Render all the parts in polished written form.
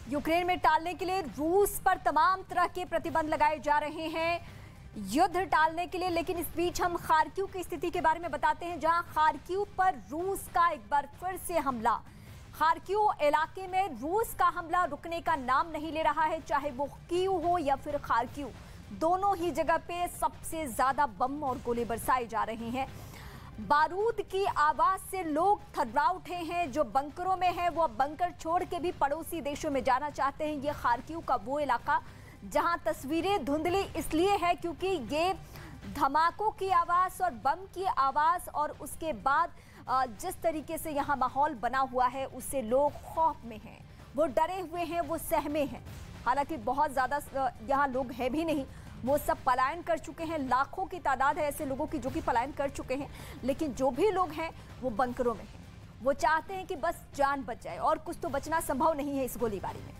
Ukraine में टालने के लिए रूस पर तमाम तरह के प्रतिबंध लगाए जा रहे हैं युद्ध टालने के लिए। लेकिन इस बीच हम खार्किव की स्थिति के बारे में बताते हैं, जहां खार्किव पर रूस का एक बार फिर से हमला। खार्किव इलाके में रूस का हमला रुकने का नाम नहीं ले रहा है, चाहे वो कीव हो या फिर खार्किव, दोनों ही जगह पे सबसे ज्यादा बम और गोले बरसाए जा रहे हैं। बारूद की आवाज से लोग थर्रा उठे हैं। जो बंकरों में है वो अब बंकर छोड़ के भी पड़ोसी देशों में जाना चाहते हैं। ये खार्किव का वो इलाका जहां तस्वीरें धुंधली इसलिए है क्योंकि ये धमाकों की आवाज और बम की आवाज और उसके बाद जिस तरीके से यहाँ माहौल बना हुआ है उससे लोग खौफ में हैं, वो डरे हुए हैं, वो सहमे हैं। हालांकि बहुत ज्यादा यहाँ लोग हैं भी नहीं, वो सब पलायन कर चुके हैं। लाखों की तादाद है ऐसे लोगों की जो कि पलायन कर चुके हैं। लेकिन जो भी लोग हैं वो बंकरों में हैं, वो चाहते हैं कि बस जान बच जाए और कुछ तो बचना संभव नहीं है इस गोलीबारी में।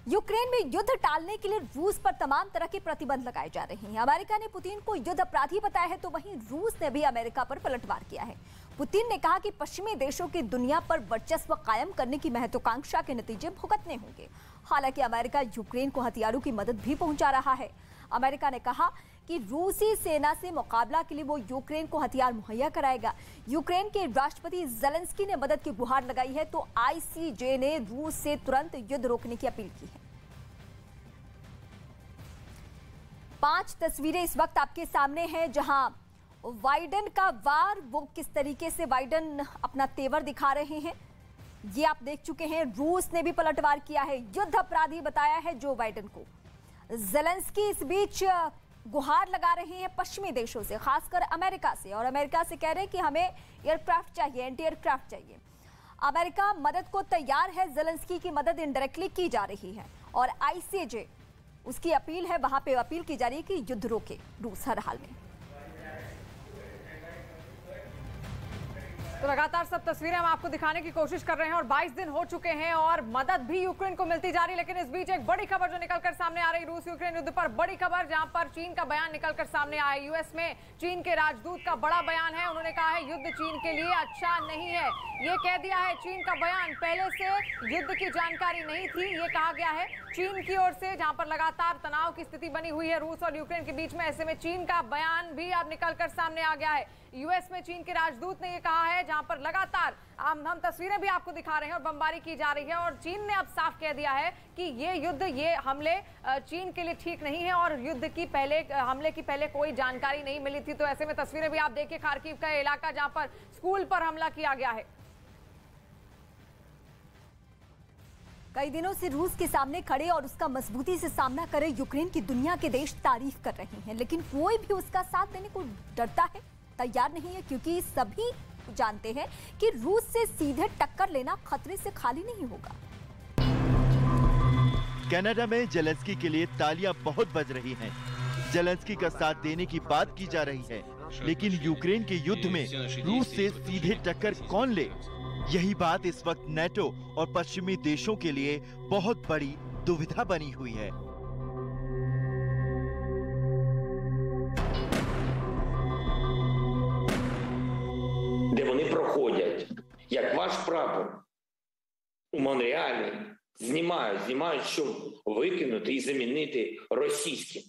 यूक्रेन में युद्ध टालने के लिए रूस पर तमाम तरह के प्रतिबंध लगाए जा रहे हैं। अमेरिका ने पुतिन को युद्ध अपराधी बताया है, तो वहीं रूस ने भी अमेरिका पर पलटवार किया है। पुतिन ने कहा कि पश्चिमी देशों की दुनिया पर वर्चस्व कायम करने की महत्वाकांक्षा के नतीजे भुगतने होंगे। हालांकि अमेरिका यूक्रेन को हथियारों की मदद भी पहुंचा रहा है। अमेरिका ने कहा कि रूसी सेना से मुकाबला के लिए वो यूक्रेन को हथियार मुहैया कराएगा। यूक्रेन के राष्ट्रपति ज़ेलेंस्की ने मदद की गुहार लगाई है, तो आईसीजे ने रूस से तुरंत युद्ध रोकने की अपील की है। 5 तस्वीरें इस वक्त आपके सामने हैं, जहां बाइडेन का वार, वो किस तरीके से बाइडेन अपना तेवर दिखा रहे हैं ये आप देख चुके हैं। रूस ने भी पलटवार किया है, युद्ध अपराधी बताया है जो बाइडेन को। ज़ेलेंस्की इस बीच गुहार लगा रहे हैं पश्चिमी देशों से, खासकर अमेरिका से, और अमेरिका से कह रहे हैं कि हमें एयरक्राफ्ट चाहिए, एंटी एयरक्राफ्ट चाहिए। अमेरिका मदद को तैयार है, ज़ेलेंस्की की मदद इनडायरेक्टली की जा रही है और आईसीजे उसकी अपील है, वहां पे अपील की जा रही है कि युद्ध रोके रूस हर हाल में। तो लगातार सब तस्वीरें हम आपको दिखाने की कोशिश कर रहे हैं और 22 दिन हो चुके हैं और मदद भी यूक्रेन को मिलती जा रही है। लेकिन इस बीच एक बड़ी खबर जो निकलकर सामने आ रही, रूस यूक्रेन युद्ध पर बड़ी खबर, जहां पर चीन का बयान निकलकर सामने आया। यूएस में चीन के राजदूत का बड़ा बयान है। उन्होंने कहा है युद्ध चीन के लिए अच्छा नहीं है। ये कह दिया है चीन का बयान, पहले से युद्ध की जानकारी नहीं थी, ये कहा गया है चीन की ओर से, जहां पर लगातार तनाव की स्थिति बनी हुई है रूस और यूक्रेन के बीच में। ऐसे में चीन का बयान भी अब निकलकर सामने आ गया है। यूएस में चीन के राजदूत ने यह कहा है, जहां पर लगातार हम तस्वीरें भी आपको दिखा रहे हैं और बमबारी की जा रही है, और चीन ने अब साफ कह दिया है कि ये युद्ध, ये हमले चीन के लिए ठीक नहीं है और युद्ध की हमले की पहले कोई जानकारी नहीं मिली थी। तो ऐसे में तस्वीरें भी आप देखिए, खार्किव का इलाका जहां पर स्कूल पर हमला किया गया है। कई दिनों से रूस के सामने खड़े और उसका मजबूती से सामना करे यूक्रेन की दुनिया के देश तारीफ कर रहे हैं, लेकिन कोई भी उसका साथ देने को डरता है, तैयार नहीं है, क्योंकि सभी जानते हैं कि रूस से सीधे टक्कर लेना खतरे से खाली नहीं होगा। कनाडा में ज़ेलेंस्की के लिए तालियां बहुत बज रही हैं। ज़ेलेंस्की का साथ देने की बात की जा रही है, लेकिन यूक्रेन के युद्ध में रूस से सीधे टक्कर कौन ले, यही बात इस वक्त नेटो और पश्चिमी देशों के लिए बहुत बड़ी दुविधा बनी हुई है। Де вони проходять, як ваш прапор у Монреалі, знімають, щоб викинути і замінити російським.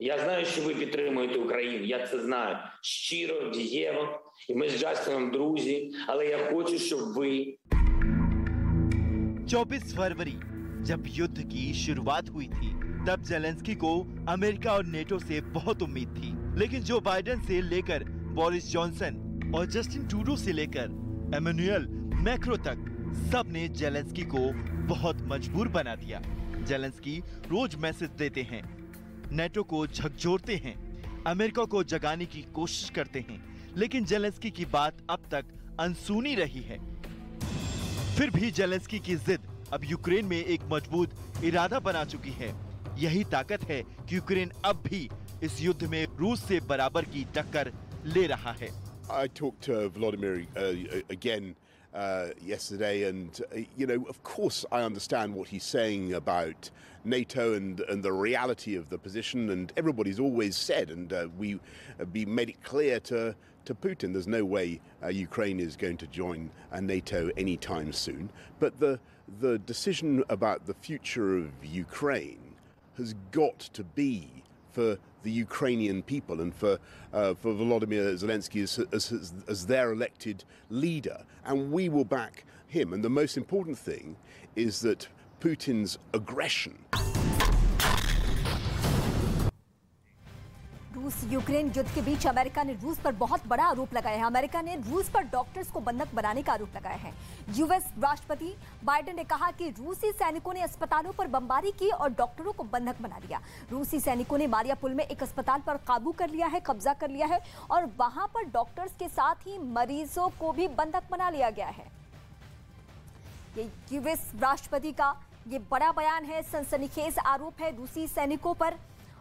Я знаю, що ви підтримуєте Україну, я це знаю щиро, дієво, і ми з Джастином друзі, але я хочу, щоб ви... 24 फरवरी जब युद्ध की शुरुआत हुई थी, तब ज़ेलेंस्की को अमेरिका और नेटो से बहुत उम्मीद थी, लेकिन जो बाइडेन से लेकर बोरिस जॉनसन और जस्टिन ट्रूडो से लेकर एमेनुएल मैक्रो तक सब ने ज़ेलेंस्की को बहुत मजबूर बना दिया। ज़ेलेंस्की रोज मैसेज देते हैं, नेटो को झकझोरते हैं, अमेरिका को जगाने की कोशिश करते हैं, लेकिन ज़ेलेंस्की की बात अब तक अनसुनी रही है। फिर भी ज़ेलेंस्की की जिद अब यूक्रेन में एक मजबूत इरादा बना चुकी है। यही ताकत है कि यूक्रेन अब भी इस युद्ध में रूस से बराबर की टक्कर ले रहा है। I talked to Volodymyr again yesterday, and of course, I understand what he's saying about NATO and the reality of the position. And everybody's always said, and we made it clear to Putin, there's no way Ukraine is going to join NATO anytime soon. But the decision about the future of Ukraine has got to be for the Ukrainian people and for Volodymyr Zelensky as their elected leader, and we will back him. And the most important thing is that Putin's aggression. रूस Ukraine युद्ध के बीच America ने रूस पर बहुत बड़ा आरोप लगाया है। अमेरिका ने रूस पर डॉक्टर्स को बंधक बनाने का आरोप लगाया है। यूएस राष्ट्रपति बाइडेन ने कहा कि रूसी सैनिकों ने अस्पतालों पर बमबारी की और डॉक्टरों को बंधक बना लिया। रूसी सैनिकों ने मारियापुल में एक अस्पताल पर काबू कर लिया है, कब्जा कर लिया है और वहां पर डॉक्टर्स के साथ ही मरीजों को भी बंधक बना लिया गया है। ये यूएस राष्ट्रपति का ये बड़ा बयान है, सनसनीखेज आरोप है रूसी सैनिकों पर।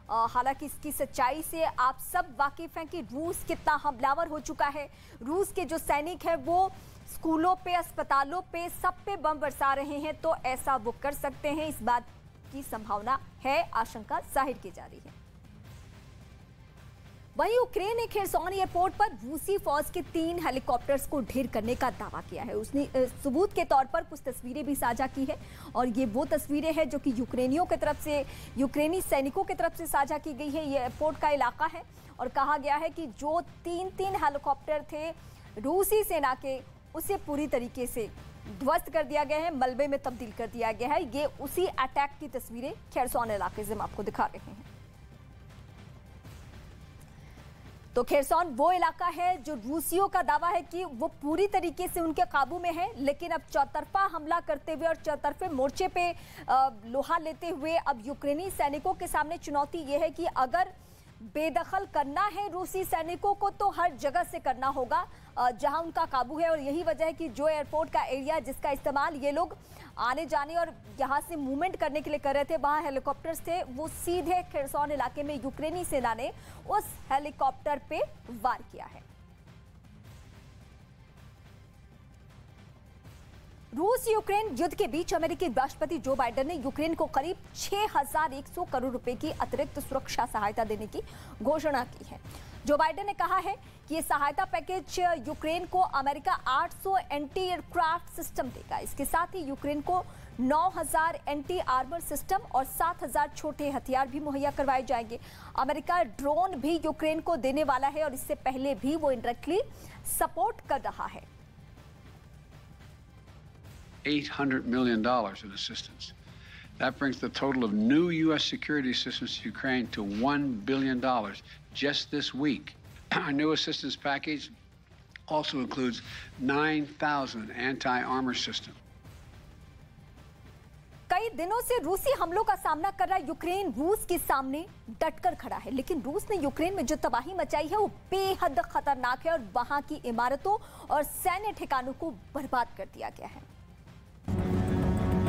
हालांकि इसकी सच्चाई से आप सब वाकिफ हैं कि रूस कितना हमलावर हो चुका है। रूस के जो सैनिक हैं वो स्कूलों पे, अस्पतालों पे, सब पे बम बरसा रहे हैं, तो ऐसा वो कर सकते हैं, इस बात की संभावना है, आशंका जाहिर की जा रही है। वहीं यूक्रेन ने खेरसोन एयरपोर्ट पर रूसी फौज के 3 हेलीकॉप्टर्स को ढेर करने का दावा किया है। उसने सबूत के तौर पर कुछ तस्वीरें भी साझा की है और ये वो तस्वीरें हैं जो कि यूक्रेनियों की तरफ से, यूक्रेनी सैनिकों की तरफ से साझा की गई है। ये एयरपोर्ट का इलाका है और कहा गया है कि जो 3 हेलीकॉप्टर थे रूसी सेना के, उसे पूरी तरीके से ध्वस्त कर दिया गया है, मलबे में तब्दील कर दिया गया है। ये उसी अटैक की तस्वीरें खेरसोन इलाके से हम आपको दिखा रहे हैं। तो खेरसोन वो इलाका है जो रूसियों का दावा है कि वो पूरी तरीके से उनके काबू में है, लेकिन अब चौतरफा हमला करते हुए और चौतरफे मोर्चे पे लोहा लेते हुए अब यूक्रेनी सैनिकों के सामने चुनौती ये है कि अगर बेदखल करना है रूसी सैनिकों को तो हर जगह से करना होगा जहां उनका काबू है। और यही वजह है कि जो एयरपोर्ट का एरिया जिसका इस्तेमाल ये लोग आने जाने और यहां से मूवमेंट करने के लिए कर रहे थे, वहां हेलीकॉप्टर्स थे, वो सीधे खेरसोन इलाके में यूक्रेनी सेना ने उस हेलीकॉप्टर पे वार किया है। रूस यूक्रेन युद्ध के बीच अमेरिकी राष्ट्रपति जो बाइडेन ने यूक्रेन को करीब 6100 करोड़ रुपए की अतिरिक्त सुरक्षा सहायता देने की घोषणा की है। जो बाइडेन ने कहा है कि ये सहायता पैकेज यूक्रेन को अमेरिका 800 एंटी एयरक्राफ्ट सिस्टम देगा। इसके साथ ही यूक्रेन को 9000 एंटी आर्मर सिस्टम और 7000 छोटे हथियार भी मुहैया करवाए जाएंगे। अमेरिका ड्रोन भी यूक्रेन को देने वाला है और इससे पहले भी वो इनडायरेक्टली सपोर्ट कर रहा है। $800 million in assistance. That brings the total of new U.S. security assistance to Ukraine to $1 billion just this week. Our new assistance package also includes 9,000 anti-armor systems. कई दिनों से रूसी हमलों का सामना कर रहा यूक्रेन रूस के सामने डटकर खड़ा है, लेकिन रूस ने यूक्रेन में जो तबाही मचाई है वो बेहद खतरनाक है और वहां की इमारतों और सैन्य ठिकानों को बर्बाद कर दिया गया है।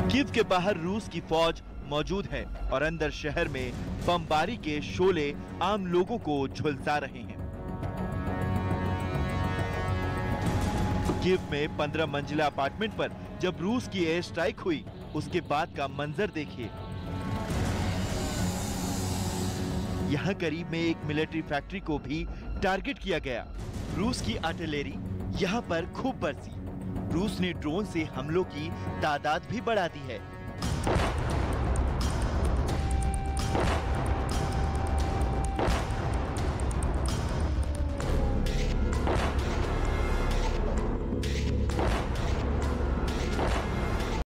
कीव के बाहर रूस की फौज मौजूद है और अंदर शहर में बमबारी के शोले आम लोगों को झुलसा रहे हैं। कीव में 15 मंजिला अपार्टमेंट पर जब रूस की एयर स्ट्राइक हुई, उसके बाद का मंजर देखिए। यहाँ करीब में एक मिलिट्री फैक्ट्री को भी टारगेट किया गया। रूस की आर्टिलरी यहाँ पर खूब बरसी। रूस ने ड्रोन से हमलों की तादाद भी बढ़ा दी है।